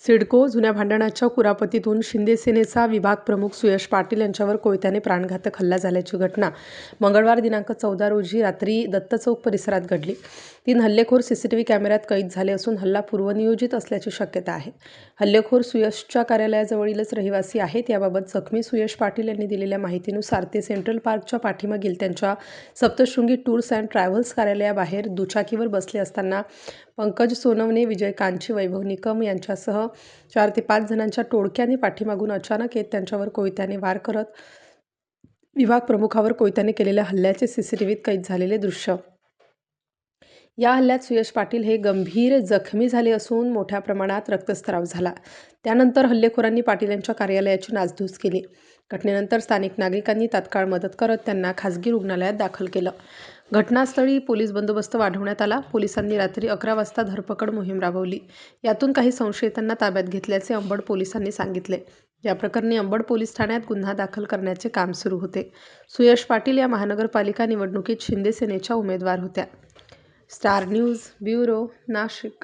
सिडको जुन्या भांडणाच्या कुरापतीतून शिंदे सेनेचा विभाग प्रमुख सुयश पाटील यांच्यावर कोयत्याने प्राणघातक हल्ला झाल्याची घटना मंगळवार दिनांक 14 रोजी रात्री दत्त चौक परिसरात घडली. 3 हल्लेखोर सीसीटीव्ही कॅमेऱ्यात कैद झाले असून हल्ला पूर्वनियोजित असल्याची शक्यता आहे. हल्लेखोर सुयशच्या कार्यालयाजवळीलच रहिवासी आहेत. याबाबत जखमी सुयश पाटील यांनी दिलेल्या माहितीनुसार ते सेंट्रल पार्कच्या पाठीमागील त्यांच्या सप्तशृंगी टूर्स अँड ट्रॅव्हल्स कार्यालयाबाहेर दुचाकीवर बसले असताना पंकज सोनवणे, विजय कांची, वैभव निकम यांच्यासह 4 ते 5 जणांच्या टोळक्याने पाठीमागून अचानक येत त्यांच्यावर कोयत्याने वार करत विभाग प्रमुखावर कोयत्याने केलेल्या हल्ल्याचे सीसीटीव्हीत कैद झालेले दृश्य. या हल्ल्यात सुयश पाटील हे गंभीर जखमी झाले असून मोठ्या प्रमाणात रक्तस्राव झाला. त्यानंतर हल्लेखोरांनी पाटील यांच्या कार्यालयाची नासधूस केली. घटनेनंतर स्थानिक नागरिकांनी तात्काळ मदत करत त्यांना खासगी रुग्णालयात दाखल केलं. घटनास्थळी पोलीस बंदोबस्त वाढवण्यात आला. पोलिसांनी रात्री 11 वाजता धरपकड मोहीम राबवली. यातून काही संशयितांना ताब्यात घेतल्याचे अंबड पोलिसांनी सांगितले. या प्रकरणी अंबड पोलीस ठाण्यात गुन्हा दाखल करण्याचे काम सुरू होते. सुयश पाटील या महानगरपालिका निवडणुकीत शिंदे सेनेच्या उमेदवार होत्या. Star news bureau, Nashik.